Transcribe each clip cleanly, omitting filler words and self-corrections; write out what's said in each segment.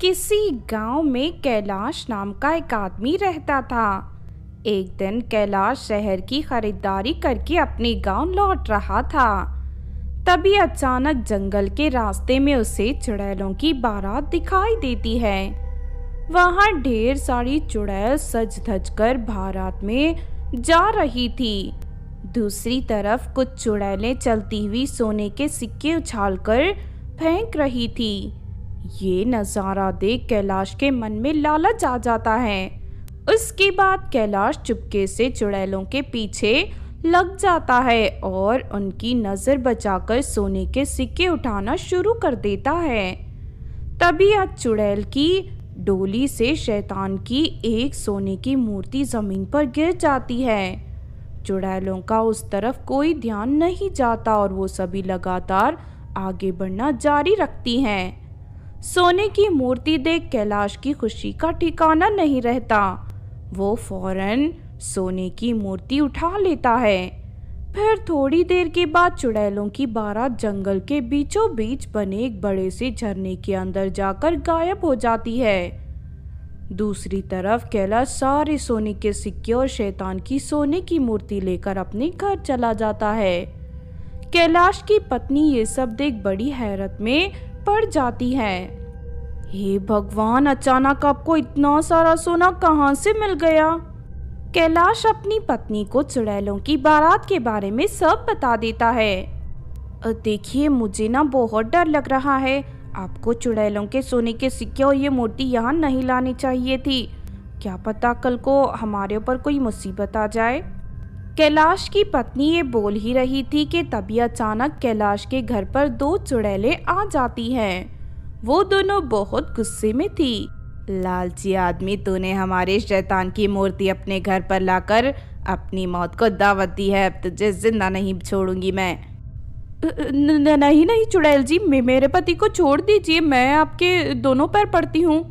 किसी गांव में कैलाश नाम का एक आदमी रहता था। एक दिन कैलाश शहर की खरीदारी करके अपने गांव लौट रहा था। तभी अचानक जंगल के रास्ते में उसे चुड़ैलों की बारात दिखाई देती है। वहां ढेर सारी चुड़ैल सज धज कर बारात में जा रही थी। दूसरी तरफ कुछ चुड़ैलें चलती हुई सोने के सिक्के उछालकर फेंक रही थी। ये नज़ारा देख कैलाश के मन में लालच आ जाता है। उसके बाद कैलाश चुपके से चुड़ैलों के पीछे लग जाता है और उनकी नज़र बचाकर सोने के सिक्के उठाना शुरू कर देता है। तभी आज चुड़ैल की डोली से शैतान की एक सोने की मूर्ति जमीन पर गिर जाती है। चुड़ैलों का उस तरफ कोई ध्यान नहीं जाता और वो सभी लगातार आगे बढ़ना जारी रखती हैं। सोने की मूर्ति देख कैलाश की खुशी का ठिकाना नहीं रहता। वो फौरन सोने की मूर्ति उठा लेता है। फिर थोड़ी देर के बाद चुड़ैलों की बारात जंगल के बीचों बीच बने एक बड़े से झरने के अंदर जाकर गायब हो जाती है। दूसरी तरफ कैलाश सारे सोने के सिक्के और शैतान की सोने की मूर्ति लेकर अपने घर चला जाता है। कैलाश की पत्नी ये सब देख बड़ी हैरत में पड़ जाती है। हे भगवान, अचानक आपको इतना सारा सोना कहाँ से मिल गया? कैलाश अपनी पत्नी को चुड़ैलों की बारात के बारे में सब बता देता है। देखिए, मुझे ना बहुत डर लग रहा है। आपको चुड़ैलों के सोने के सिक्के और ये मूर्ति यहाँ नहीं लानी चाहिए थी। क्या पता कल को हमारे ऊपर कोई मुसीबत आ जाए। कैलाश की पत्नी ये बोल ही रही थी कि तभी अचानक कैलाश के घर पर दो चुड़ैलें आ जाती हैं। वो दोनों बहुत गुस्से में थी। लालची आदमी, तूने हमारे शैतान की मूर्ति अपने घर पर लाकर अपनी मौत को दावत दी है। अब तुझे जिंदा नहीं छोड़ूंगी मैं। नहीं नहीं चुड़ैल जी, मेरे पति को छोड़ दीजिए। मैं आपके दोनों पैर पड़ती हूँ।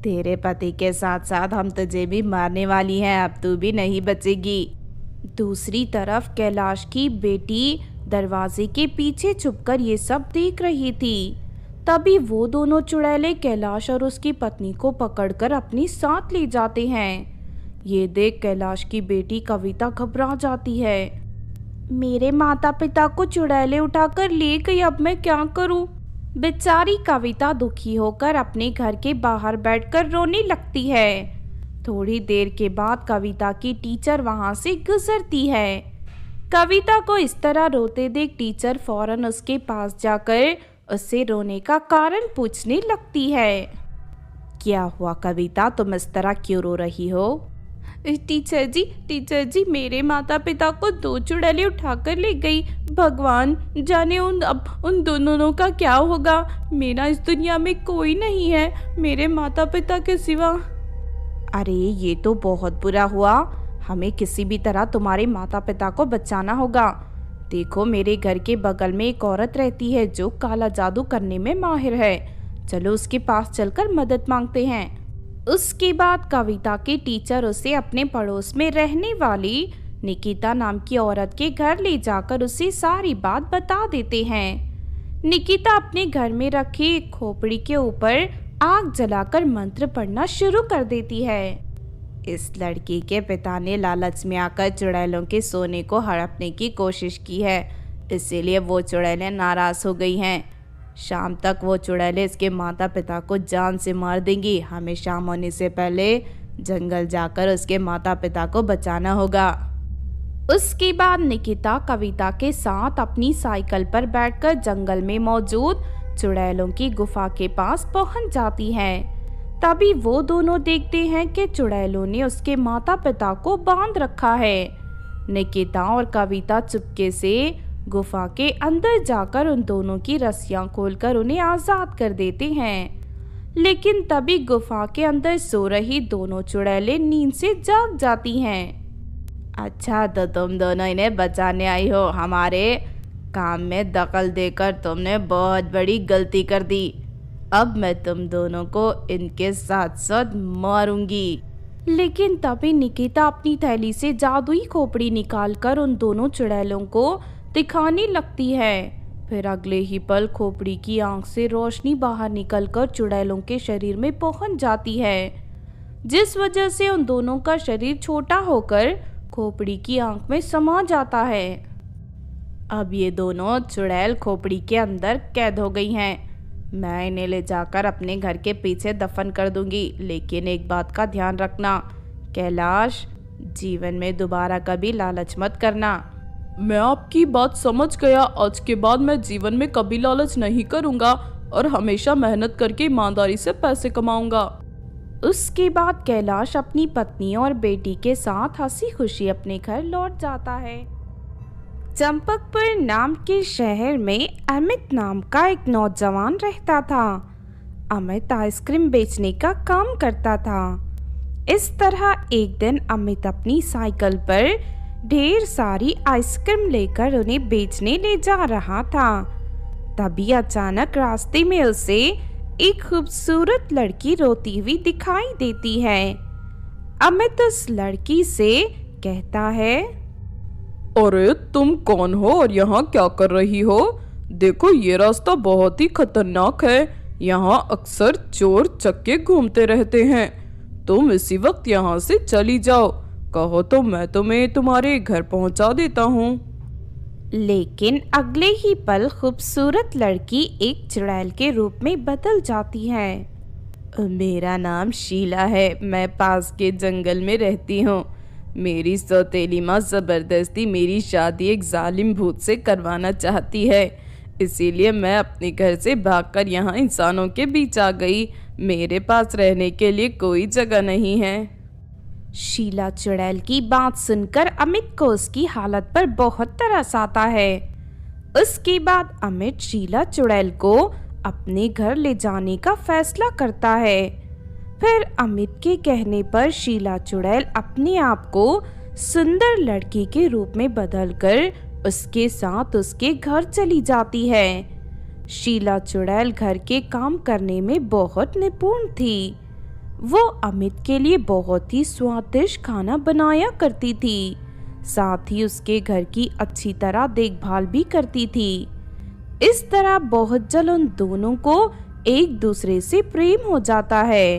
तेरे पति के साथ साथ हम तुझे भी मारने वाली हैं। अब तू भी नहीं बचेगी। दूसरी तरफ कैलाश की बेटी दरवाजे के पीछे छुपकर ये सब देख रही थी। तभी वो दोनों चुड़ैलें कैलाश और उसकी पत्नी को पकड़कर अपनी साथ ले जाते हैं। ये देख कैलाश की बेटी कविता घबरा जाती है। मेरे माता पिता को चुड़ैलें उठाकर ले गई, अब मैं क्या करूं? बेचारी कविता दुखी होकर अपने घर के बाहर बैठकर रोने लगती है। थोड़ी देर के बाद कविता की टीचर वहां से गुजरती है। कविता को इस तरह रोते देख टीचर फौरन उसके पास जाकर उससे रोने का कारण पूछने लगती है। क्या हुआ कविता, तुम इस तरह क्यों रो रही हो? टीचर जी, मेरे माता पिता को दो चुड़ैलें उठाकर ले गई। भगवान जाने उन दोनों का क्या होगा। मेरा इस दुनिया में कोई नहीं है, मेरे माता पिता के सिवा। अरे ये तो बहुत बुरा हुआ। हमें किसी भी तरह तुम्हारे माता पिता को बचाना होगा। देखो, मेरे घर के बगल में एक औरत रहती है जो काला जादू करने में माहिर है। चलो उसके पास चलकर मदद मांगते हैं। उसके बाद कविता के टीचर उसे अपने पड़ोस में रहने वाली निकिता नाम की औरत के घर ले जाकर उसे सारी बात बता देते हैं। निकिता अपने घर में रखी एक खोपड़ी के ऊपर आग जलाकर मंत्र पढ़ना शुरू कर देती है। इस लड़की के पिता ने लालच में आकर चुड़ैलों के सोने को हड़पने की कोशिश की है, इसीलिए वो चुड़ैलें नाराज हो गई हैं। शाम तक वो चुड़ैलें इसके माता पिता को जान से मार देंगी। हमें शाम होने से पहले जंगल जाकर उसके माता पिता को बचाना होगा। उसके बाद निकिता कविता के साथ अपनी साइकिल पर बैठकर जंगल में मौजूद चुड़ैलों की गुफा के पास पहुंच जाती है। तभी वो दोनों देखते हैं कि चुड़ैलों ने उसके माता पिता को बांध रखा है। निकिता और कविता चुपके से गुफा के अंदर जाकर उन दोनों की रस्सियां खोलकर उन्हें आजाद कर देते हैं। लेकिन तभी गुफा के अंदर सो रही दोनों चुड़ैलें नींद से जाग जाती हैं। अच्छा, तो तुम दोनों इन्हें बचाने आई हो। हमारे काम में दखल देकर तुमने बहुत बड़ी गलती कर दी। अब मैं तुम दोनों को इनके साथ साथ मारूंगी। लेकिन तभी निकिता अपनी थैली से जादुई खोपड़ी निकालकर उन दोनों चुड़ैलों को दिखाने लगती है। फिर अगले ही पल खोपड़ी की आंख से रोशनी बाहर निकलकर चुड़ैलों के शरीर में पहुंच जाती है, जिस वजह से उन दोनों का शरीर छोटा होकर खोपड़ी की आंख में समा जाता है। अब ये दोनों चुड़ैल खोपड़ी के अंदर कैद हो गई हैं। मैं इन्हें ले जाकर अपने घर के पीछे दफन कर दूंगी, लेकिन एक बात का ध्यान रखना कैलाश, जीवन में दोबारा कभी लालच मत करना। मैं आपकी बात समझ गया। आज के बाद मैं जीवन में कभी लालच नहीं करूंगा और हमेशा मेहनत करके ईमानदारी से पैसे कमाऊंगा। उसके बाद कैलाश अपनी पत्नी और बेटी के साथ हंसी खुशी अपने घर लौट जाता है। चंपकपुर नाम के शहर में अमित नाम का एक नौजवान रहता था। अमित आइसक्रीम बेचने का काम करता था। इस तरह एक दिन अमित अपनी साइकिल पर ढेर सारी आइसक्रीम लेकर उन्हें बेचने ले जा रहा था। तभी अचानक रास्ते में उसे एक खूबसूरत लड़की रोती हुई दिखाई देती है। अमित उस लड़की से कहता है, अरे तुम कौन हो और यहाँ क्या कर रही हो? देखो ये रास्ता बहुत ही खतरनाक है, यहाँ अक्सर चोर चक्के घूमते रहते हैं। तुम इसी वक्त यहाँ से चली जाओ, कहो तो मैं तुम्हें तुम्हारे घर पहुँचा देता हूँ। लेकिन अगले ही पल खूबसूरत लड़की एक चुड़ैल के रूप में बदल जाती है। मेरा नाम शीला है, मैं पास के जंगल में रहती हूँ। मेरी सौतेली माँ जबरदस्ती मेरी शादी एक जालिम भूत से करवाना चाहती है, इसीलिए मैं अपने घर से भागकर यहाँ इंसानों के बीच आ गई। मेरे पास रहने के लिए कोई जगह नहीं है। शीला चुड़ैल की बात सुनकर अमित को उसकी हालत पर बहुत तरस आता है। उसके बाद अमित शीला चुड़ैल को अपने घर ले जाने का फैसला करता है। फिर अमित के कहने पर शीला चुड़ैल अपने आप को सुंदर लड़की के रूप में बदलकर उसके साथ उसके घर चली जाती है। शीला चुड़ैल घर के काम करने में बहुत निपुण थी। वो अमित के लिए बहुत ही स्वादिष्ट खाना बनाया करती थी, साथ ही उसके घर की अच्छी तरह देखभाल भी करती थी। इस तरह बहुत जल्द उन दोनों को एक दूसरे से प्रेम हो जाता है।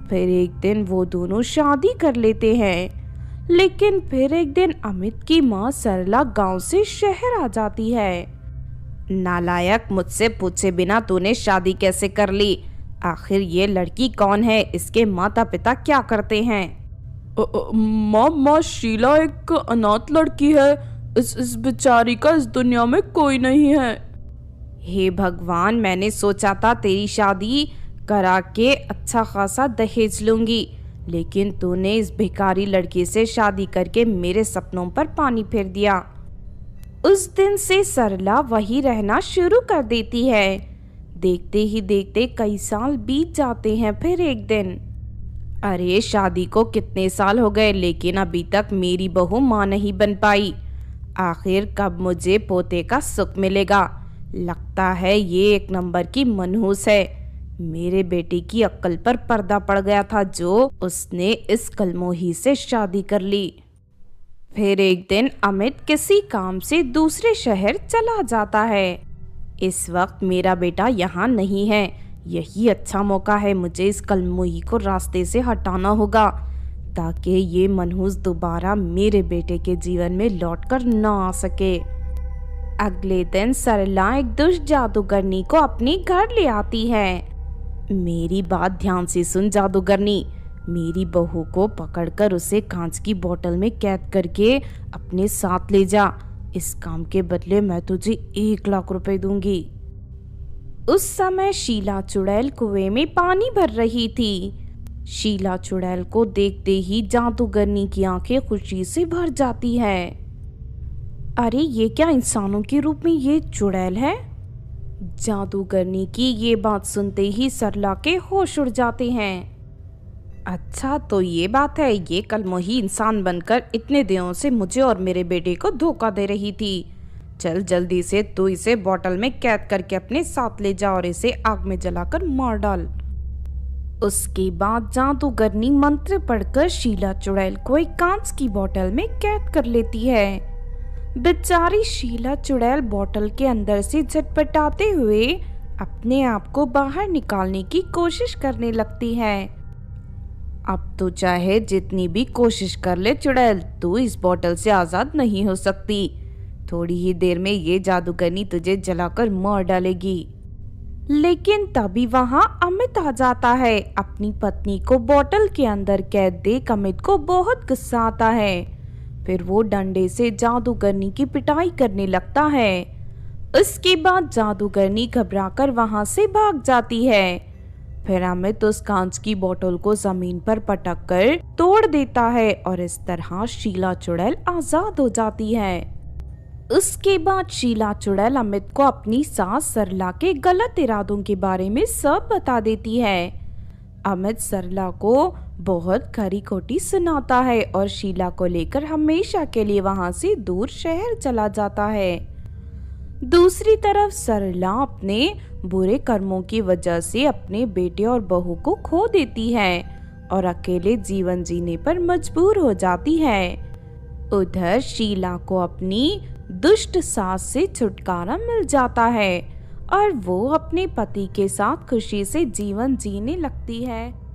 फिर एक दिन वो दोनों शादी कर लेते हैं। लेकिन फिर एक दिन अमित की माँ सरला गांव से शहर आ जाती है। नालायक, मुझसे पूछे बिना तूने शादी कैसे कर ली? आखिर ये लड़की कौन है? इसके माता पिता क्या करते हैं? माँ शीला एक अनाथ लड़की है। इस बेचारी का इस दुनिया में कोई नहीं है। हे भगवान, मैंने सोचा था तेरी शादी करा के अच्छा खासा दहेज लूंगी, लेकिन तूने इस भिखारी लड़की से शादी करके मेरे सपनों पर पानी फेर दिया। उस दिन से सरला वही रहना शुरू कर देती है। देखते ही देखते कई साल बीत जाते हैं। फिर एक दिन, अरे शादी को कितने साल हो गए, लेकिन अभी तक मेरी बहू माँ नहीं बन पाई। आखिर कब मुझे पोते का सुख मिलेगा? लगता है ये एक नंबर की मनहूस है। मेरे बेटे की अक्ल पर पर्दा पड़ गया था जो उसने इस कलमोही से शादी कर ली। फिर एक दिन अमित किसी काम से दूसरे शहर चला जाता है। इस वक्त मेरा बेटा यहाँ नहीं है, यही अच्छा मौका है। मुझे इस कलमोही को रास्ते से हटाना होगा ताकि ये मनहूस दोबारा मेरे बेटे के जीवन में लौटकर न आ सके। अगले दिन सरला एक दुष्ट जादूगरनी को अपने घर ले आती है। मेरी बात ध्यान से सुन जादूगरनी, मेरी बहू को पकड़कर उसे कांच की बोतल में कैद करके अपने साथ ले जा। इस काम के बदले मैं तुझे 1 लाख रुपए दूंगी। उस समय शीला चुड़ैल कुएं में पानी भर रही थी। शीला चुड़ैल को देखते ही जादूगरनी की आंखें खुशी से भर जाती है। अरे ये क्या इंसानों के रूप में ये चुड़ैल है? जादूगरनी की ये बात सुनते ही सरला के होश उड़ जाते हैं। अच्छा तो ये बात है, ये कलमोही इंसान बनकर इतने दिनों से मुझे और मेरे बेटे को धोखा दे रही थी। चल जल्दी से तू इसे बोतल में कैद करके अपने साथ ले जा और इसे आग में जलाकर मार डाल। उसके बाद जादूगरनी मंत्र पढ़कर शीला चुड़ैल को एक कांच की बोतल में कैद कर लेती है। बेचारी शीला चुड़ैल बोतल के अंदर से झटपटाते हुए अपने आप को बाहर निकालने की कोशिश करने लगती है। अब तो चाहे जितनी भी कोशिश कर ले चुड़ैल, तू इस बोतल से आजाद नहीं हो सकती। थोड़ी ही देर में ये जादूगरनी तुझे जलाकर मार डालेगी। लेकिन तभी वहां अमित आ जाता है। अपनी पत्नी को बोतल के अंदर कैद देख अमित को बहुत गुस्सा आता है। फिर वो डंडे से जादूगरनी की पिटाई करने लगता है। उसके बाद जादूगरनी घबराकर वहां से भाग जाती है। फिर अमित उस कांच की बोतल को जमीन पर पटक कर तोड़ देता है और इस तरह शीला चुड़ैल आजाद हो जाती है। उसके बाद शीला चुड़ैल अमित को अपनी सास सरला के गलत इरादों के बारे में सब बता देती है। अमित सरला को बहुत खरी खोटी सुनाता है और शीला को लेकर हमेशा के लिए वहां से दूर शहर चला जाता है। दूसरी तरफ सरला अपने बुरे कर्मों की वजह से अपने बेटे और बहू को खो देती है और अकेले जीवन जीने पर मजबूर हो जाती है। उधर शीला को अपनी दुष्ट सास से छुटकारा मिल जाता है और वो अपने पति के साथ खुशी से जीवन जीने लगती है।